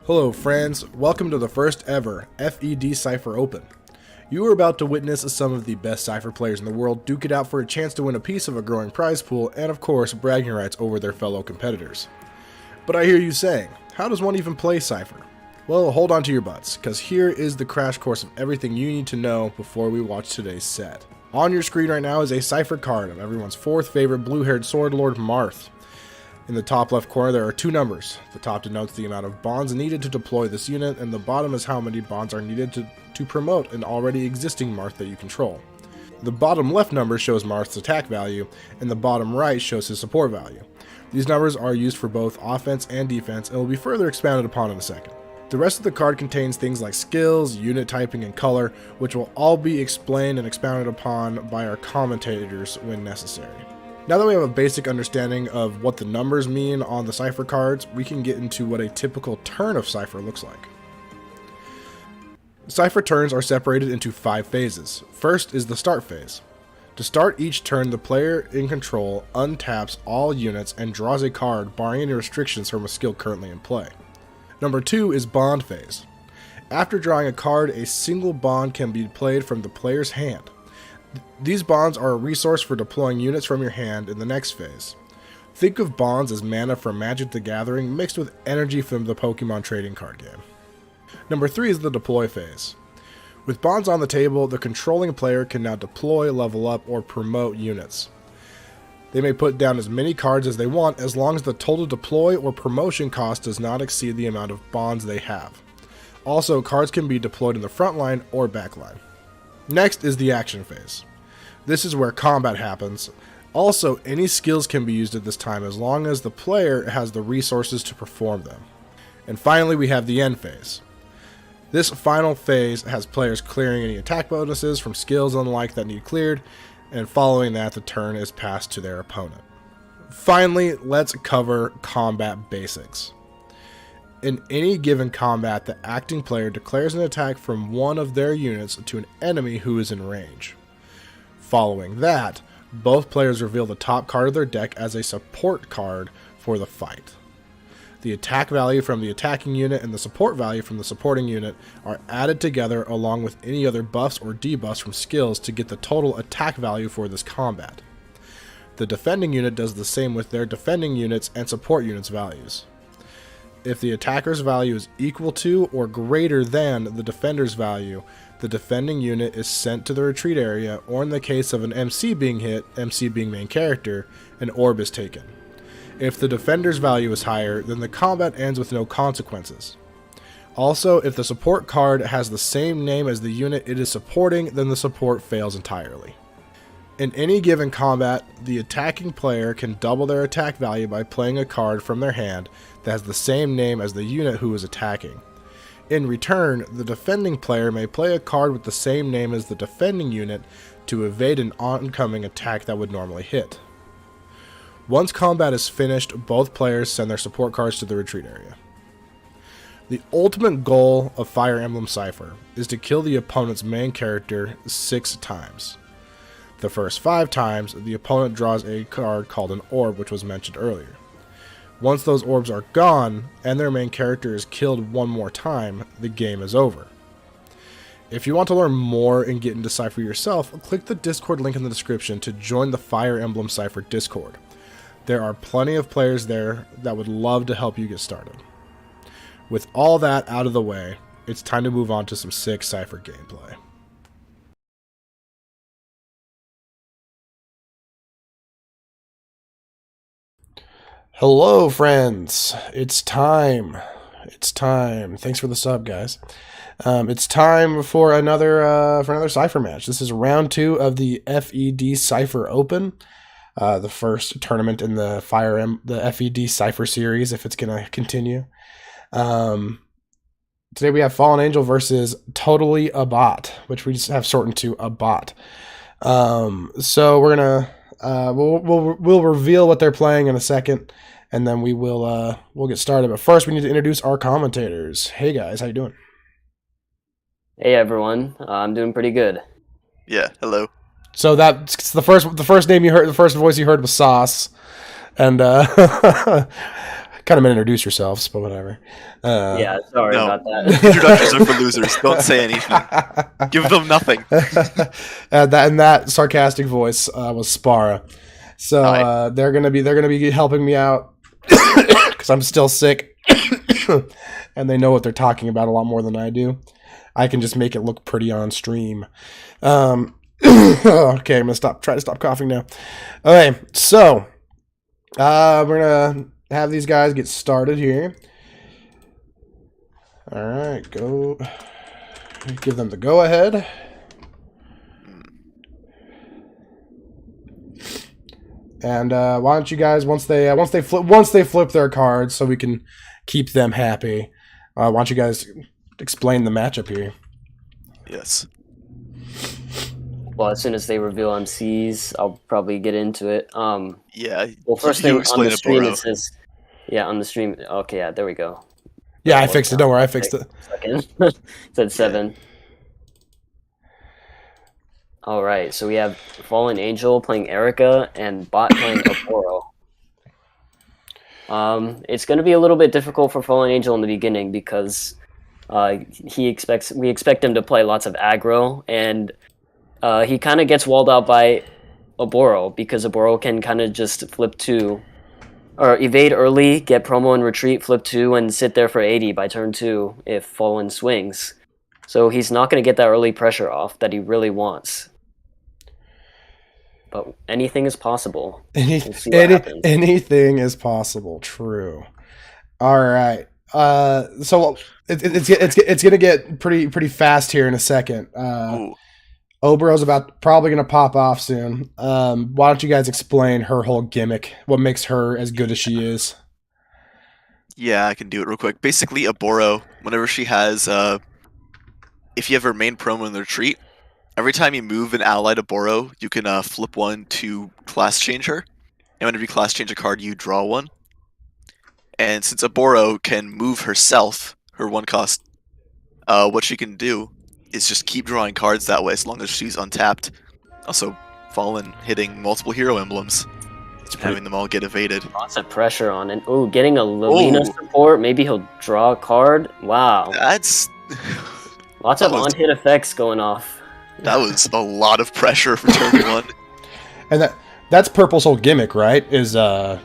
Hello friends, welcome to the first ever FED Cipher Open. You are about to witness some of the best Cipher players in the world duke it out for a chance to win a piece of a growing prize pool and of course bragging rights over their fellow competitors. But I hear you saying, how does one even play Cipher? Well, hold on to your butts, because here is the crash course of everything you need to know before we watch today's set. On your screen right now is a Cipher card of everyone's fourth favorite blue-haired sword lord Marth. In the top left corner there are two numbers. The top denotes the amount of bonds needed to deploy this unit, and the bottom is how many bonds are needed to promote an already existing Marth that you control. The bottom left number shows Marth's attack value, and the bottom right shows his support value. These numbers are used for both offense and defense and will be further expounded upon in a second. The rest of the card contains things like skills, unit typing, and color, which will all be explained and expounded upon by our commentators when necessary. Now that we have a basic understanding of what the numbers mean on the Cipher cards, we can get into what a typical turn of Cipher looks like. Cipher turns are separated into 5 phases. First is the start phase. To start each turn, the player in control untaps all units and draws a card, barring any restrictions from a skill currently in play. Number 2 is bond phase. After drawing a card, a single bond can be played from the player's hand. These bonds are a resource for deploying units from your hand in the next phase. Think of bonds as mana from Magic the Gathering mixed with energy from the Pokemon trading card game. Number 3 is the deploy phase. With bonds on the table, the controlling player can now deploy, level up, or promote units. They may put down as many cards as they want as long as the total deploy or promotion cost does not exceed the amount of bonds they have. Also, cards can be deployed in the front line or back line. Next is the action phase. This is where combat happens. Also, any skills can be used at this time as long as the player has the resources to perform them. And finally, we have the end phase. This final phase has players clearing any attack bonuses from skills and the like that need cleared, and following that, the turn is passed to their opponent. Finally, let's cover combat basics. In any given combat, the acting player declares an attack from one of their units to an enemy who is in range. Following that, both players reveal the top card of their deck as a support card for the fight. The attack value from the attacking unit and the support value from the supporting unit are added together along with any other buffs or debuffs from skills to get the total attack value for this combat. The defending unit does the same with their defending units and support units values. If the attacker's value is equal to or greater than the defender's value, the defending unit is sent to the retreat area, or in the case of an MC being hit, MC being main character, an orb is taken. If the defender's value is higher, then the combat ends with no consequences. Also, if the support card has the same name as the unit it is supporting, then the support fails entirely. In any given combat, the attacking player can double their attack value by playing a card from their hand that has the same name as the unit who is attacking. In return, the defending player may play a card with the same name as the defending unit to evade an oncoming attack that would normally hit. Once combat is finished, both players send their support cards to the retreat area. The ultimate goal of Fire Emblem Cipher is to kill the opponent's main character 6 times. The first 5 times, the opponent draws a card called an orb, which was mentioned earlier. Once those orbs are gone, and their main character is killed one more time, the game is over. If you want to learn more and get into Cipher yourself, click the Discord link in the description to join the Fire Emblem Cipher Discord. There are plenty of players there that would love to help you get started. With all that out of the way, it's time to move on to some sick Cipher gameplay. Hello, friends. It's time. Thanks for the sub, guys. It's time for another Cipher match. This is round 2 of the FED Cipher Open, the first tournament in the the FED Cipher series, if it's gonna continue. Today we have Fallen Angel versus TotallyABot, which we just have shortened to a bot. So we're gonna we'll reveal what they're playing in a second, and then we'll get started. But first, we need to introduce our commentators. Hey guys, how you doing? Hey everyone, I'm doing pretty good. Yeah, hello. So that's the first name you heard, the first voice you heard was Sauce, and kind of meant introduce yourselves, but whatever. Yeah, sorry No. about that. Introductions are for losers. Don't say anything. Give them nothing. that sarcastic voice was Spara. So Hi. they're gonna be helping me out because I'm still sick, and they know what they're talking about a lot more than I do. I can just make it look pretty on stream. Okay, I'm gonna try to stop coughing now. Okay, so we're gonna have these guys get started here. All right, go. Give them the go ahead. And why don't you guys once they flip their cards, so we can keep them happy. Why don't you guys explain the matchup here? Yes. Well, as soon as they reveal MCs, I'll probably get into it. Yeah. Well, first you thing on explain the it, stream Boro. it says, yeah, on the stream. Okay, yeah, there we go. Yeah, I fixed it. Don't worry, I fixed it. Second. It said 7. All right, so we have Fallen Angel playing Erica and Bot playing Aporo. It's going to be a little bit difficult for Fallen Angel in the beginning because we expect him to play lots of aggro, and he kind of gets walled out by Oboro because Oboro can kind of just flip 2 or evade early, get promo and retreat, flip 2, and sit there for 80 by turn 2 if Fallen swings. So he's not going to get that early pressure off that he really wants. But anything is possible. We'll see what happens. Anything is possible. True. All right. So it's gonna get pretty fast here in a second. Ooh. Oboro's probably gonna pop off soon. Why don't you guys explain her whole gimmick? What makes her as good as she is? Yeah, I can do it real quick. Basically, Oboro, whenever she has, if you have her main promo in the retreat, every time you move an ally to Boro, you can flip 1 to class change her. And whenever you class change a card, you draw 1. And since Oboro can move herself, her 1 cost, what she can do is just keep drawing cards that way as long as she's untapped. Also, Fallen hitting multiple hero emblems, having them all get evaded. Lots of pressure on it. Oh, getting a Lilina support. Maybe he'll draw a card. Wow. That's... Lots of on-hit effects going off. That was a lot of pressure for turn 1. And that's Purple's whole gimmick, right? Is the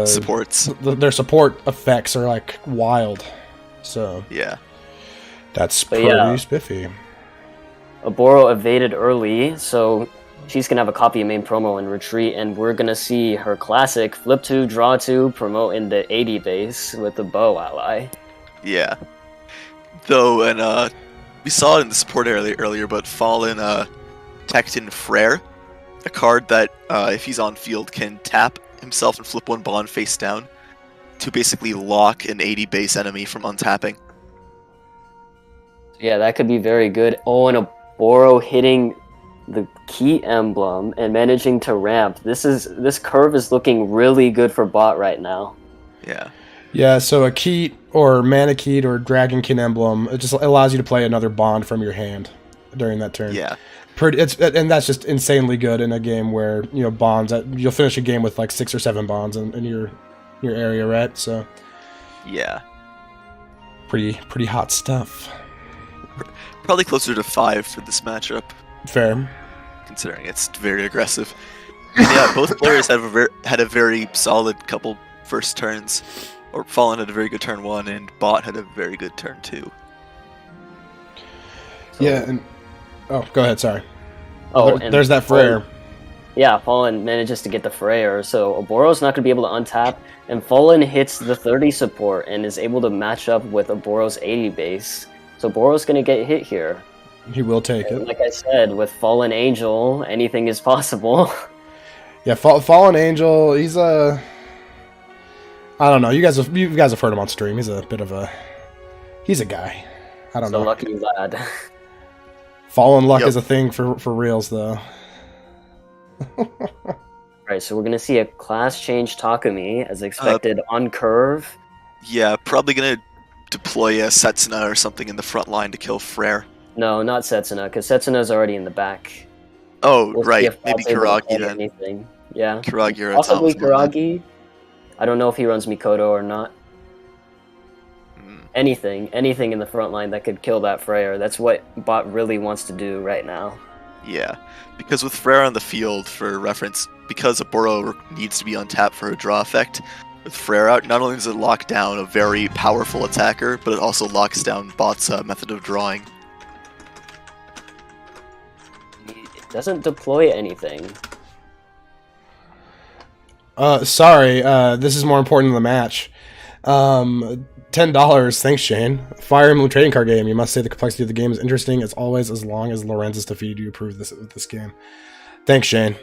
supports. Their support effects are like wild. So yeah, that's pretty spiffy. Oboro evaded early, so she's gonna have a copy of main promo and retreat, and we're gonna see her classic flip 2, draw 2, promote in the 80 base with the bow ally. Yeah. Though, and we saw it in the support earlier, but Fallen teched in Frere, a card that, if he's on field, can tap himself and flip 1 bond face down to basically lock an 80 base enemy from untapping. Yeah, that could be very good. Oh, and Oboro hitting the key emblem and managing to ramp. This curve is looking really good for Bot right now. Yeah. Yeah, so a Keat or Manakete or Dragonkin emblem, it just allows you to play another bond from your hand during that turn. Yeah. And that's just insanely good in a game where, you know, bonds, you'll finish a game with like 6 or 7 bonds in your area, right? So yeah. Pretty hot stuff. Probably closer to 5 for this matchup. Fair. Considering it's very aggressive. And yeah, both players had a very solid couple first turns. Or Fallen had a very good turn 1, and Bot had a very good turn 2. So, yeah, and... Oh, go ahead, sorry. Oh, there's that Frere. Yeah, Fallen manages to get the Frere, so Oboro's not going to be able to untap, and Fallen hits the 30 support and is able to match up with Oboro's 80 base. So Oboro's going to get hit here. He will take it. Like I said, with Fallen Angel, anything is possible. Yeah, Fallen Angel, he's a... I don't know. You guys have heard him on stream. He's a bit of a... He's a guy. I don't know. So lucky lad. Fallen luck is a thing for reals, though. Right, so we're going to see a class change Takumi, as expected, on curve. Yeah, probably going to deploy a Setsuna or something in the front line to kill Frere. No, not Setsuna, because Setsuna's already in the back. Oh, right. Maybe Karagi then. Anything. Yeah. Karagi or Possibly Karagi. I don't know if he runs Mikoto or not. Anything in the front line that could kill that Freyr. That's what bot really wants to do right now. Yeah, because with Freyr on the field, for reference, because Oboro needs to be untapped for a draw effect, with Freyr out, not only does it lock down a very powerful attacker, but it also locks down bot's method of drawing. It doesn't deploy anything. Sorry, this is more important than the match. $10. Thanks, Shane. Fire Emblem trading card game. You must say the complexity of the game is interesting as always, as long as Lorenz is defeated. You approve this game. Thanks, Shane.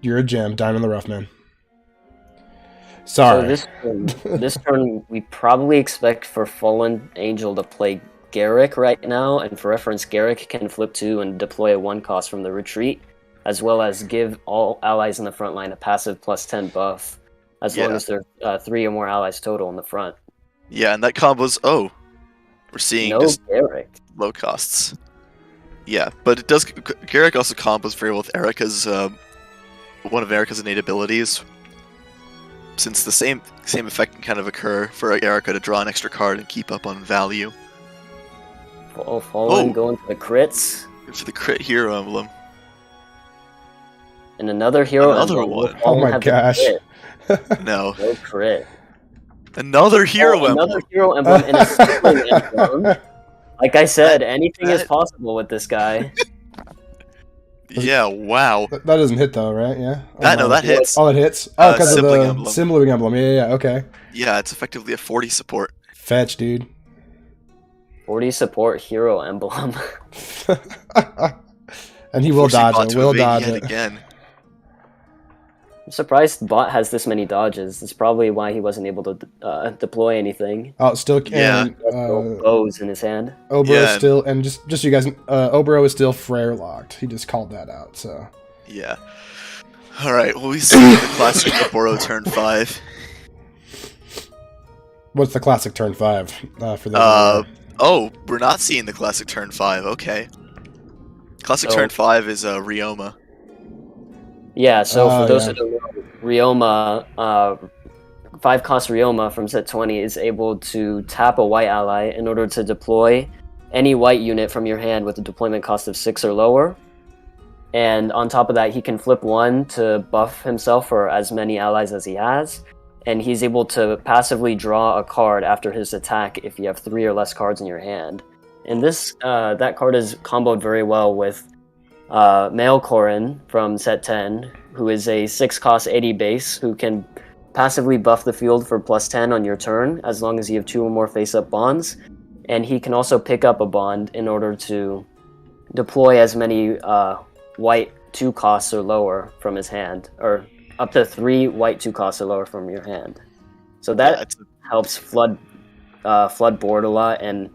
You're a gem. Diamond in the rough, man. Sorry. So this turn, we probably expect for Fallen Angel to play Garrick right now, and for reference, Garrick can flip 2 and deploy a 1 cost from the retreat, as well as give all allies in the front line a passive +10 buff, as long as there are 3 or more allies total in the front. Yeah, and that combo's we're seeing No just Garrick. low costs. Yeah, but it does. Garrick also combos very well with Erica's one of Erica's innate abilities. Since the same effect can kind of occur for Erica to draw an extra card and keep up on value. Fallen going for the crits. For the crit hero emblem. And another hero Another emblem. one. Oh my gosh. No. No crit. Another hero emblem. Another hero emblem and a sibling emblem. Like I said, anything is possible with this guy. Yeah, wow. That doesn't hit though, right? Yeah. That hits. Oh, it hits. Oh, because of the emblem. sibling emblem. Yeah. Okay. Yeah, it's effectively a 40 support. Fetch, dude. 40 support hero emblem. And he will Forcing dodge bot it. to Will evade dodge yet it. again. I'm surprised bot has this many dodges. That's probably why he wasn't able to deploy anything. Oh, still Yeah. can. Bows in his hand. Obro Yeah. still, and just so you guys, Obro is still Freyr locked. He just called that out. So. Yeah. Alright, well we see the classic Oboro turn 5. What's the classic turn 5 for the? Oh, we're not seeing the classic turn 5, okay. Classic turn 5 is Ryoma. Yeah, so for those yeah. who don't know, Ryoma, 5-cost Ryoma from set 20 is able to tap a white ally in order to deploy any white unit from your hand with a deployment cost of 6 or lower. And on top of that, he can flip 1 to buff himself for as many allies as he has. And he's able to passively draw a card after his attack if you have 3 or less cards in your hand. And this that card is comboed very well with Male Korin from set 10, who is a 6-cost 80 base, who can passively buff the field for +10 on your turn, as long as you have 2 or more face-up bonds. And he can also pick up a bond in order to deploy as many white 2 costs or lower from his hand, or up to 3 white 2 costs or lower from your hand. So that helps flood board a lot, and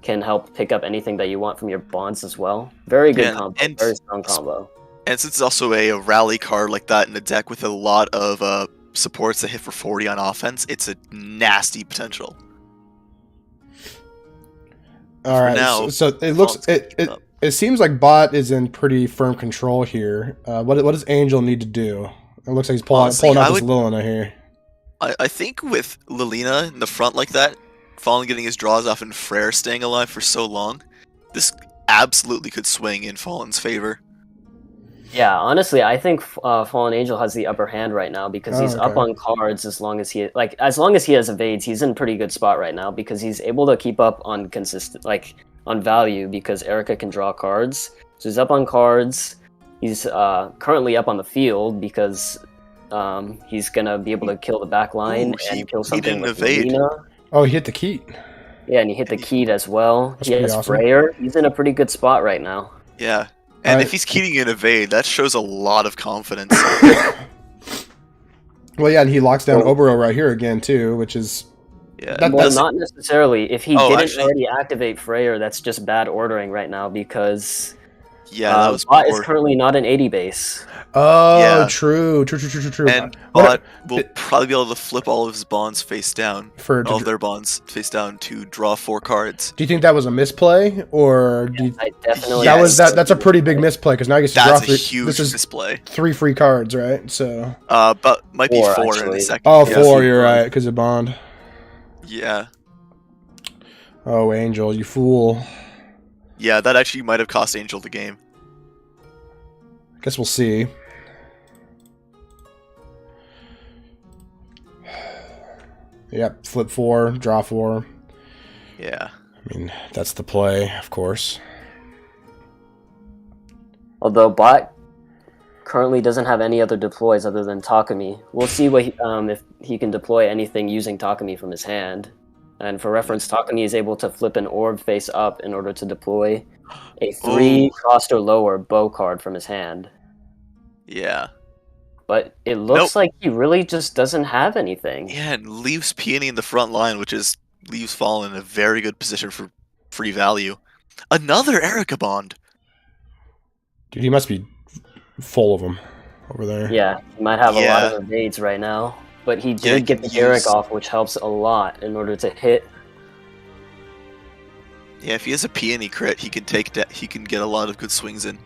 can help pick up anything that you want from your bonds as well. Very good combo, very strong combo. And since it's also a rally card like that in a deck with a lot of supports that hit for 40 on offense, it's a nasty potential. All right, now, so it looks it seems like bot is in pretty firm control here. What does Angel need to do? It looks like he's pulling out this Lilina here. I think with Lilina in the front like that, Fallen getting his draws off and Freyr staying alive for so long, this absolutely could swing in Fallen's favor. Yeah, honestly, I think Fallen Angel has the upper hand right now because he's up on cards as long as he has evades. He's in a pretty good spot right now because he's able to keep up on on value because Erica can draw cards. So he's up on cards. He's currently up on the field because he's gonna be able to kill the back line and kill something like Lilina. Oh, he hit the Keat. Yeah, and he hit the Keat as well. That's he has awesome. Freyr. He's in a pretty good spot right now. Yeah. And if he's keating an evade, that shows a lot of confidence. Well, yeah, and he locks down Oboro right here again, too, which is... Yeah. Not necessarily. If he didn't already activate Freyr, that's just bad ordering right now because Yeah, that was Bot is poor. currently not an 80 base. Oh, Yeah. true. And What- Bot will probably be able to flip all of his bonds face down. All of their bonds face down to draw 4 cards. Do you think that was a misplay, or do you, I definitely. that's a pretty big misplay because now he gets to draw That's a 3. huge This is display. 3 free cards, right? So. But might be 4, 4 in actually. a second. Oh, Yeah, 4. You're right, because of bond. Yeah. Oh, Angel, you fool. Yeah, that actually might have cost Angel the game. Guess we'll see. Yep, flip 4, draw 4. Yeah. I mean, that's the play, of course. Although Bot currently doesn't have any other deploys other than Takumi. We'll see what if he can deploy anything using Takumi from his hand. And for reference, Takumi is able to flip an orb face up in order to deploy a 3 cost or lower bow card from his hand. Yeah. But it looks like he really just doesn't have anything. Yeah, and leaves Peony in the front line, which is leaves Fallen in a very good position for free value. Another Erica bond. Dude, he must be full of them over there. Yeah, he might have a lot of evades right now. But he did get the Garrick off, which helps a lot in order to hit. Yeah, if he has a Peony crit, he can he can get a lot of good swings in.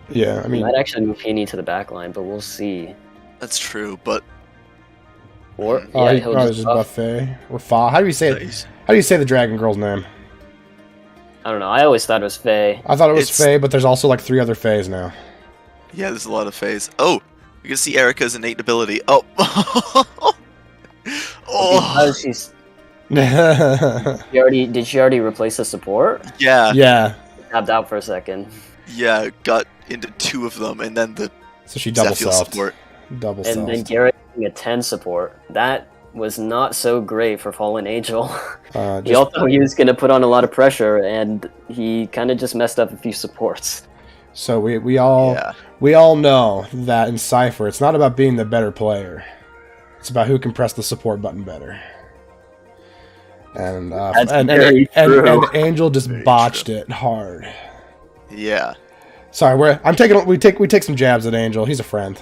Yeah, I mean, He might actually move Peony to the back line, but we'll see. That's true, but Or he'll just buffet or Fa. How do you say it? How do you say the dragon girl's name? I don't know. I always thought it was Faye. I thought it was Faye, but there's also like 3 other Fays now. Yeah, there's a lot of Fays. Oh, you can see Erica's innate ability. Oh, Because she's. Did she already replace the support? Yeah. Yeah. Tapped out for a second. Yeah, got into 2 of them, and then the so she double Zephyr selfed. support. Double and selfed. then Garrett getting a 10 support. That was not so great for Fallen Angel. He also he was going to put on a lot of pressure, and he kind of just messed up a few supports. So we all know that in Cipher, it's not about being the better player. It's about who can press the support button better. And and Angel just botched it hard. Yeah. Sorry, we take some jabs at Angel. He's a friend.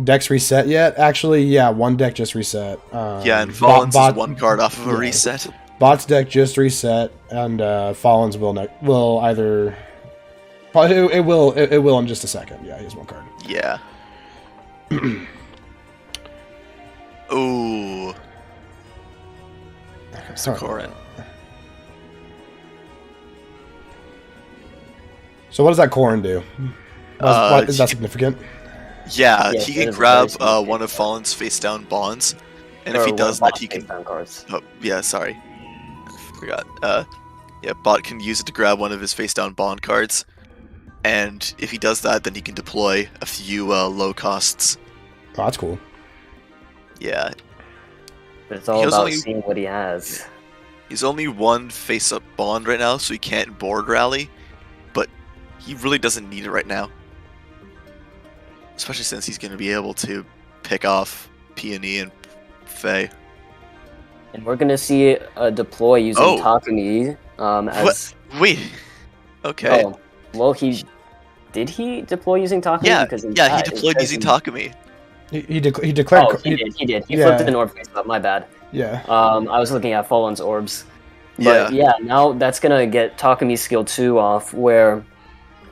Deck's reset yet? Actually, yeah, 1 deck just reset. Yeah, and Fallen's is 1 card off of a reset. Bot's deck just reset, and Fallen's will either. It will in just a second. Yeah, he has 1 card. Yeah. Ooh. There comes the Korin. So what does that Korin do? Is that significant? Yeah, he can grab one of Fallen's face-down bonds, and if he does that, he can. Cards. Oh, yeah, sorry, I forgot. Yeah, Bot can use it to grab one of his face-down bond cards, and if he does that, then he can deploy a few low costs. Oh, that's cool. Yeah. But it's all about seeing what he has. He's only 1 face-up bond right now, so he can't board rally, but he really doesn't need it right now. Especially since he's going to be able to pick off Peony and Faye. And we're going to see a deploy using Takumi as... What? Wait. Okay. Oh, well, did he deploy using Takumi? Yeah, he deployed using Takumi. He declared... Oh, he did. He flipped an orb face up, my bad. Yeah. I was looking at Fallen's orbs. But yeah, now that's going to get Takumi's skill 2 off, where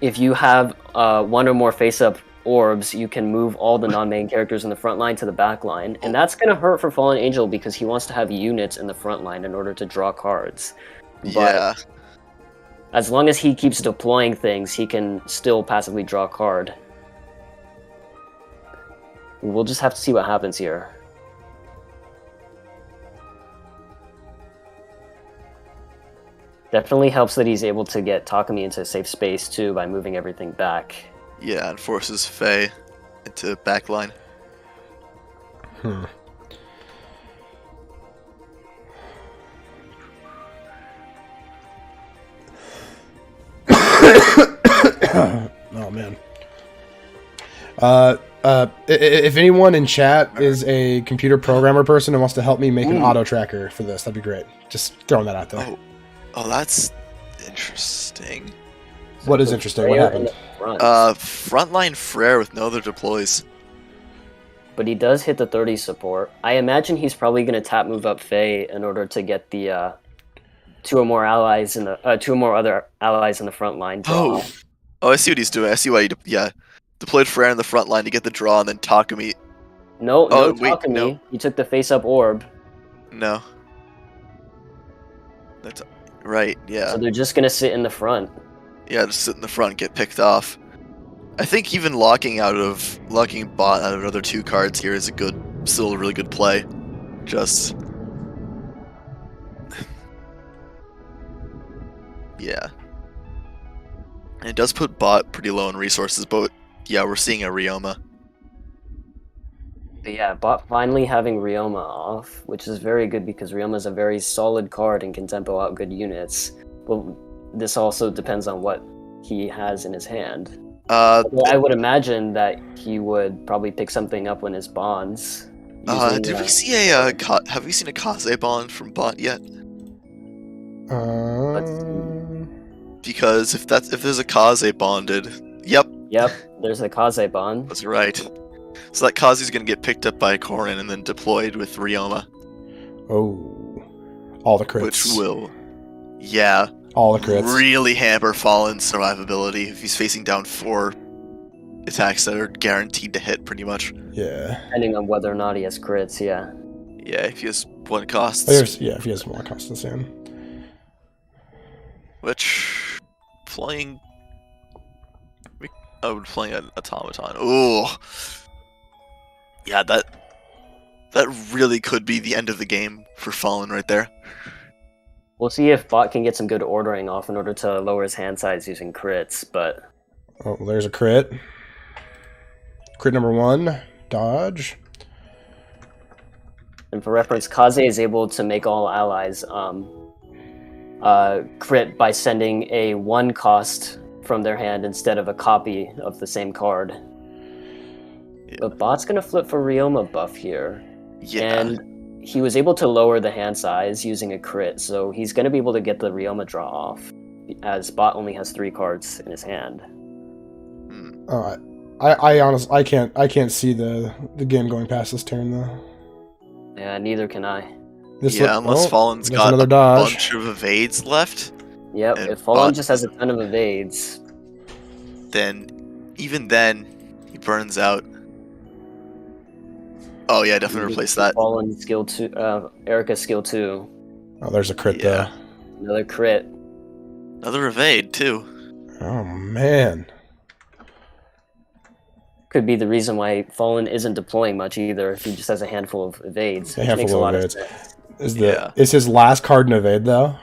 if you have 1 or more face-up orbs, you can move all the non-main characters in the front line to the back line, and that's going to hurt for Fallen Angel because he wants to have units in the front line in order to draw cards. But as long as he keeps deploying things, he can still passively draw a card. We'll just have to see what happens here. Definitely helps that he's able to get Takumi into a safe space too by moving everything back. Yeah, and forces Faye into backline. Oh man. If anyone in chat is a computer programmer person and wants to help me make an auto tracker for this, that'd be great. Just throwing that out there. Oh, that's interesting. What is interesting? What happened? Frontline Frere with no other deploys. But he does hit the 30 support. I imagine he's probably going to tap move up Faye in order to get the two or more other allies in the front line draw. Oh, I see what he's doing. I see why he deployed Frere in the front line to get the draw, and then Takumi. No, Takumi. No. He took the face up orb. No. That's right. Yeah. So they're just gonna sit in the front. Yeah, just sit in the front and get picked off. I think even locking bot out of another 2 cards here is still a really good play. Just yeah. And it does put bot pretty low in resources, but yeah, we're seeing a Ryoma. But yeah, bot finally having Ryoma off, which is very good because Ryoma is a very solid card and can tempo out good units. Well, this also depends on what he has in his hand. I would imagine that he would probably pick something up when his bonds. Did we see have we seen a Kaze bond from bot yet? Because if there's a Kaze bonded, yep, there's a Kaze bond. That's right. So that Kaze's gonna get picked up by Korin and then deployed with Ryoma. Oh, all the crits. Which will, yeah, all the crits. Really hamper Fallen's survivability if he's facing down 4 attacks that are guaranteed to hit, pretty much. Yeah. Depending on whether or not he has crits, yeah. Yeah, if he has 1 cost. If he has 1 cost in his hand. Which playing an automaton. Ooh. Yeah, that really could be the end of the game for Fallen right there. We'll see if bot can get some good ordering off in order to lower his hand size using crits, but... Oh, there's a crit. Crit number 1. Dodge. And for reference, Kaze is able to make all allies crit by sending a 1 cost from their hand instead of a copy of the same card. Yeah. But bot's gonna flip for Ryoma buff here. Yeah. And he was able to lower the hand size using a crit, so he's gonna be able to get the Ryoma draw off, as bot only has 3 cards in his hand. I honestly can't see the game going past this turn though. Yeah, neither can I. Unless Fallen's got a bunch of evades left. Yep, if Fallen just has a ton of evades, then even then he burns out. Oh yeah, definitely replace that. Fallen skill 2, Erica's skill 2. Oh, there's a crit though. Another crit. Another evade too. Oh man. Could be the reason why Fallen isn't deploying much either, if he just has a handful of evades. A handful of evades. Is his last card an evade though?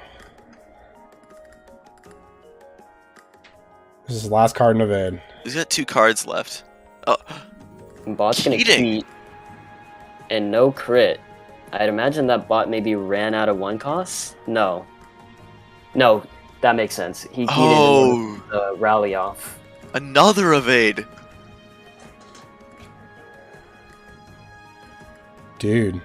This is his last card an evade. He's got 2 cards left. Oh, and bot's gonna cheat and no crit. I'd imagine that bot maybe ran out of 1 cost. No, that makes sense. He cheated the rally off. Another evade. Dude.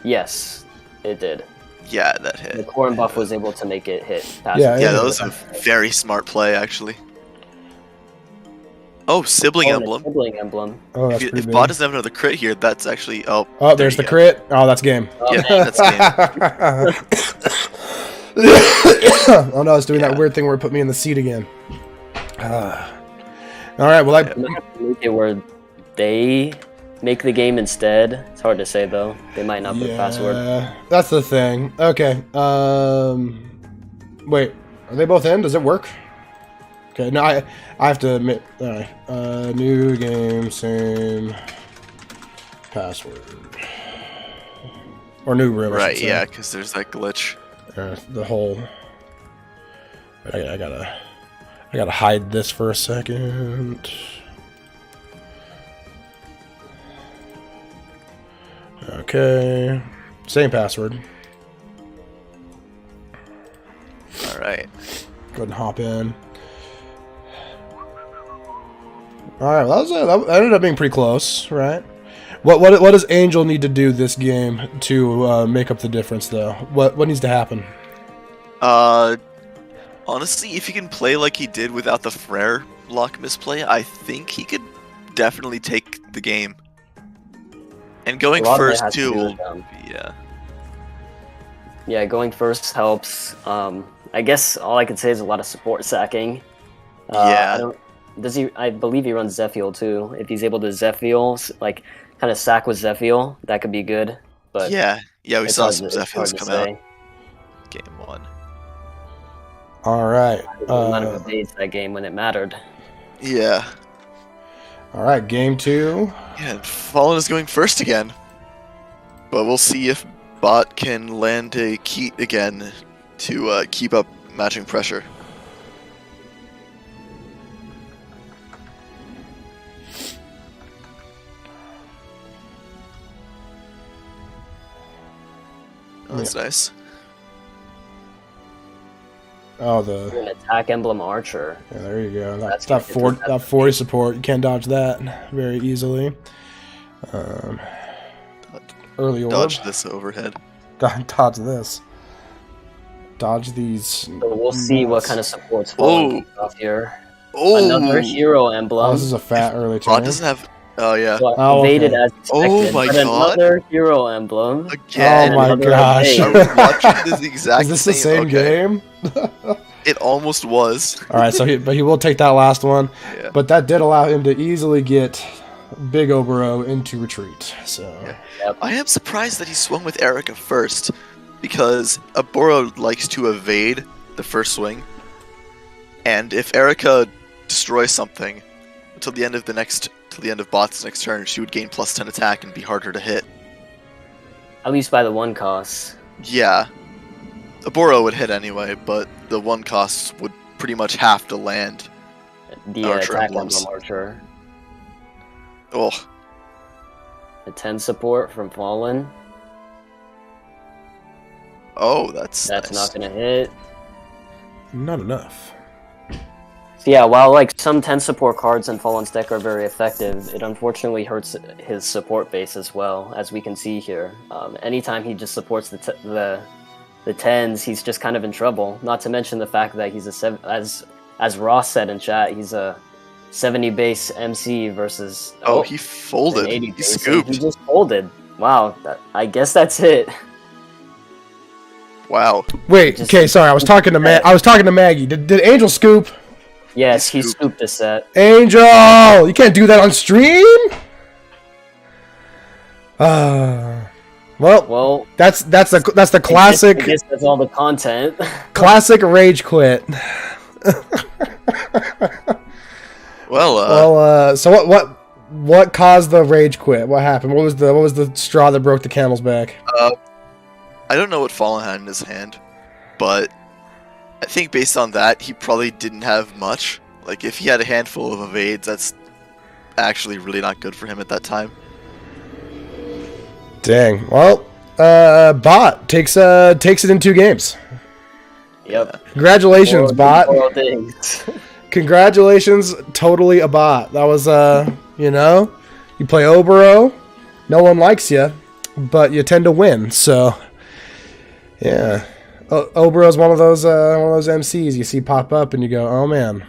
Yes, it did. Yeah, that hit. The Korin buff was able to make it hit. Yeah, that was a very smart play, actually. Oh, Sibling Emblem. Sibling Emblem. Oh, that's if bot doesn't have another crit here, that's actually... Oh, there's the crit. Oh, that's game. Yeah, that's game. Oh no, it's doing that weird thing where it put me in the seat again. Alright, well make it where they make the game instead. It's hard to say though. They might not put password. That's the thing. Okay. Wait, are they both in? Does it work? Okay, no, I have to admit. Alright. New game, same password. Or new room. Right, yeah, because there's that glitch. The whole. I gotta hide this for a second. Okay, same password. All right. Go ahead and hop in. All right, well, that ended up being pretty close, right? What does Angel need to do this game to make up the difference, though? What needs to happen? Honestly, if he can play like he did without the Frere lock misplay, I think he could definitely take the game. And going first too will, yeah. Yeah, going first helps. I guess all I can say is a lot of support sacking. Yeah. I believe he runs Zephiel too. If he's able to Zephiel, like kind of sack with Zephiel, that could be good. But yeah, we saw some Zephiels come out. Game 1. All right. Not of evades that game when it mattered. Yeah. All right, game 2. Yeah, Fallen is going first again. But we'll see if Bot can land a Keat again to keep up matching pressure. Oh, that's nice. Oh, an attack emblem archer. Yeah, there you go. That 40 support, you can't dodge that very easily. Early orb. Dodge this overhead. Dodge this. Dodge these. So we'll see what kind of supports Fallen off here. Oh, another hero emblem. Oh, this is a fat early turn. Bot doesn't have. Oh yeah. Well, evaded as expected. Oh my god. Another hero emblem. Again. Oh my gosh. I was watching this exact. Is this the same game? It almost was. All right, so he will take that last one, Yeah. but that did allow him to easily get Big Oboro into retreat. So Yep. I am surprised that he swung with Erica first, because Oboro likes to evade the first swing, and if Erica destroys something until the end of Bot's next turn, she would gain +10 attack and be harder to hit. At least by the 1 cost. Yeah. Oboro would hit anyway, but the 1 costs would pretty much have to land. The Archer attack emblems. emblem archer. Oh, The 10 support from Fallen. oh, that's That's nice. not gonna hit. not enough. So yeah, while like some 10 support cards in Fallen's deck are very effective, it unfortunately hurts his support base as well, as we can see here. Anytime he just supports the 10s, he's just kind of in trouble. Not to mention the fact that he's as Ross said in chat, he's a 70 base MC versus He folded. an 80 He base, and scooped. He just folded. Wow, I guess that's it. Wow. Wait, okay, sorry. I was talking to Maggie. Did Angel scoop? Yes, he scooped. scooped a set. Angel, you can't do that on stream. Well, that's the classic. I guess that's all the content. Classic rage quit. Well, so what caused the rage quit? What happened? What was the straw that broke the camel's back? I don't know what Fallen had in his hand, but I think based on that, he probably didn't have much. Like, if he had a handful of evades, that's actually really not good for him at that time. Dang. Well, Bot takes it in 2 games. Yep. Congratulations, Bot. Moral things. Congratulations, totally a bot. That was you play Oboro, no one likes you, but you tend to win. So, yeah, Oboro's one of those MCs you see pop up and you go, oh man,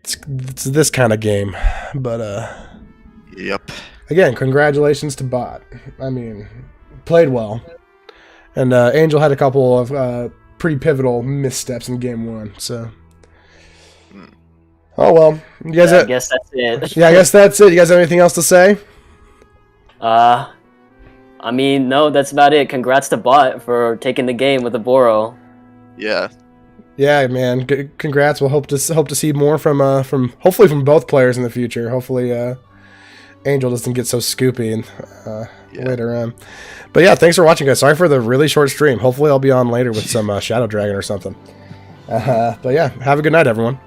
it's this kind of game. But Yep. again, congratulations to Bot. I mean, played well, and Angel had a couple of pretty pivotal missteps in game 1. So. Oh well, you guys. I guess that's it. Yeah, I guess that's it. You guys have anything else to say? I mean, no, that's about it. Congrats to Bot for taking the game with Oboro. Yeah. Yeah, man. Congrats. We'll hope to see more from hopefully from both players in the future. Hopefully, Angel doesn't get so scoopy later on. But yeah, thanks for watching, guys. Sorry for the really short stream. Hopefully, I'll be on later with some Shadow Dragon or something. But yeah, have a good night, everyone.